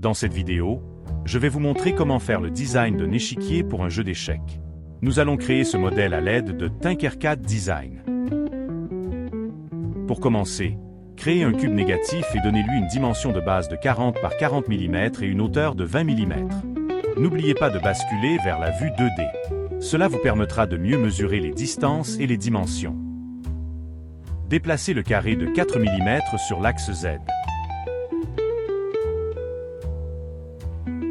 Dans cette vidéo, je vais vous montrer comment faire le design d'un échiquier pour un jeu d'échecs. Nous allons créer ce modèle à l'aide de Tinkercad Design. Pour commencer, créez un cube négatif et donnez-lui une dimension de base de 40 par 40 mm et une hauteur de 20 mm. N'oubliez pas de basculer vers la vue 2D. Cela vous permettra de mieux mesurer les distances et les dimensions. Déplacez le carré de 4 mm sur l'axe Z.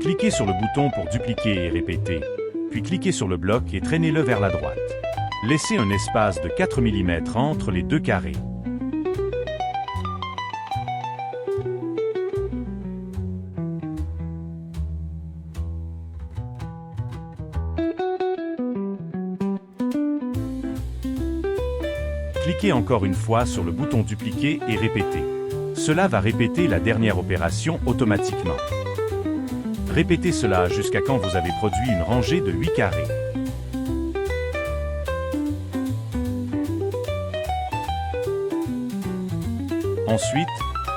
Cliquez sur le bouton pour dupliquer et répéter, puis cliquez sur le bloc et traînez-le vers la droite. Laissez un espace de 4 mm entre les deux carrés. Cliquez encore une fois sur le bouton dupliquer et répéter. Cela va répéter la dernière opération automatiquement. Répétez cela jusqu'à quand vous avez produit une rangée de 8 carrés. Ensuite,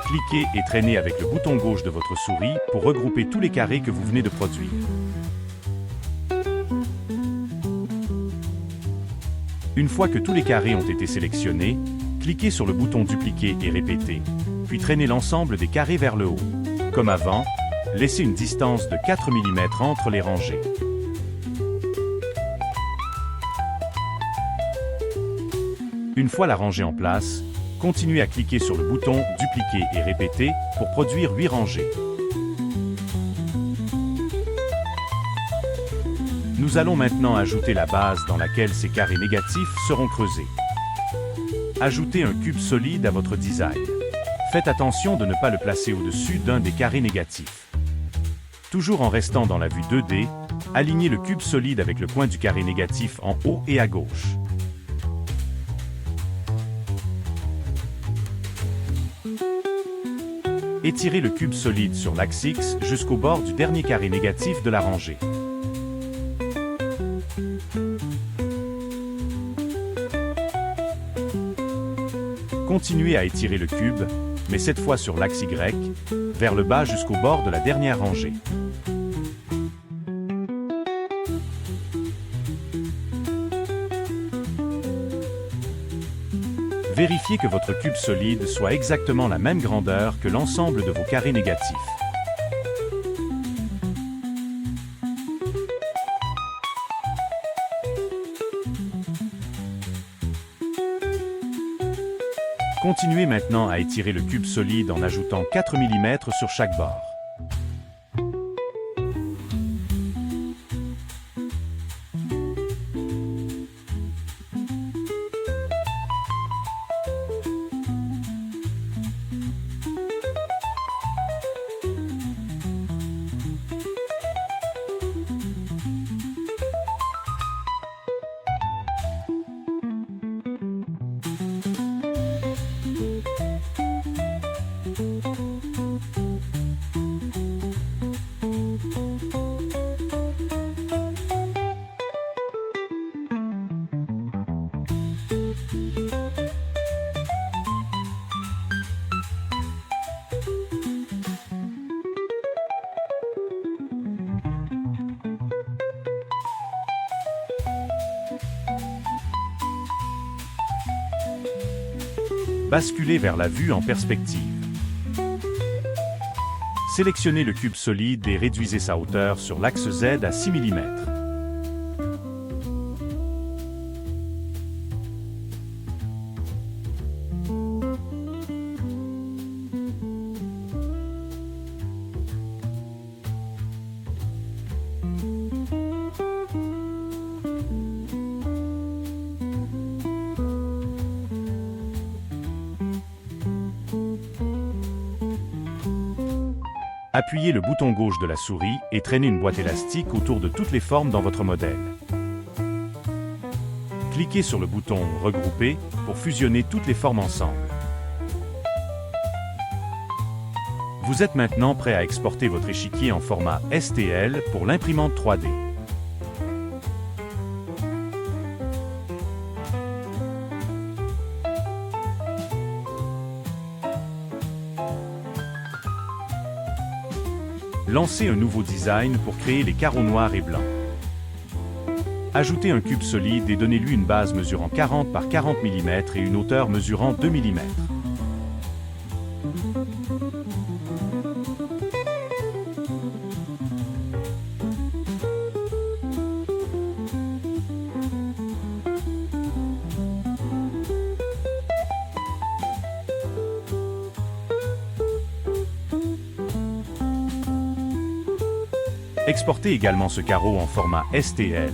cliquez et traînez avec le bouton gauche de votre souris pour regrouper tous les carrés que vous venez de produire. Une fois que tous les carrés ont été sélectionnés, cliquez sur le bouton dupliquer et répéter, puis traînez l'ensemble des carrés vers le haut. Comme avant, laissez une distance de 4 mm entre les rangées. Une fois la rangée en place, continuez à cliquer sur le bouton dupliquer et répéter pour produire 8 rangées. Nous allons maintenant ajouter la base dans laquelle ces carrés négatifs seront creusés. Ajoutez un cube solide à votre design. Faites attention de ne pas le placer au-dessus d'un des carrés négatifs. Toujours en restant dans la vue 2D, alignez le cube solide avec le coin du carré négatif en haut et à gauche. Étirez le cube solide sur l'axe X jusqu'au bord du dernier carré négatif de la rangée. Continuez à étirer le cube, mais cette fois sur l'axe Y, vers le bas jusqu'au bord de la dernière rangée. Vérifiez que votre cube solide soit exactement la même grandeur que l'ensemble de vos carrés négatifs. Continuez maintenant à étirer le cube solide en ajoutant 4 mm sur chaque bord. Basculez vers la vue en perspective. Sélectionnez le cube solide et réduisez sa hauteur sur l'axe Z à 6 mm. Appuyez le bouton gauche de la souris et traînez une boîte élastique autour de toutes les formes dans votre modèle. Cliquez sur le bouton « Regrouper » pour fusionner toutes les formes ensemble. Vous êtes maintenant prêt à exporter votre échiquier en format STL pour l'imprimante 3D. Lancez un nouveau design pour créer les carreaux noirs et blancs. Ajoutez un cube solide et donnez-lui une base mesurant 40 par 40 mm et une hauteur mesurant 2 mm. Exportez également ce carreau en format STL,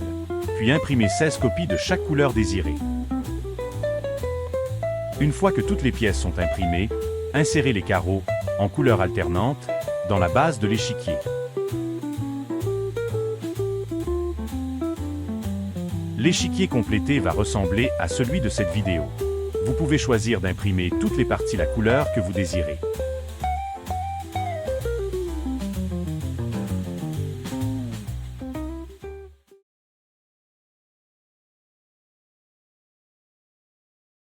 puis imprimez 16 copies de chaque couleur désirée. Une fois que toutes les pièces sont imprimées, insérez les carreaux, en couleur alternante, dans la base de l'échiquier. L'échiquier complété va ressembler à celui de cette vidéo. Vous pouvez choisir d'imprimer toutes les parties la couleur que vous désirez.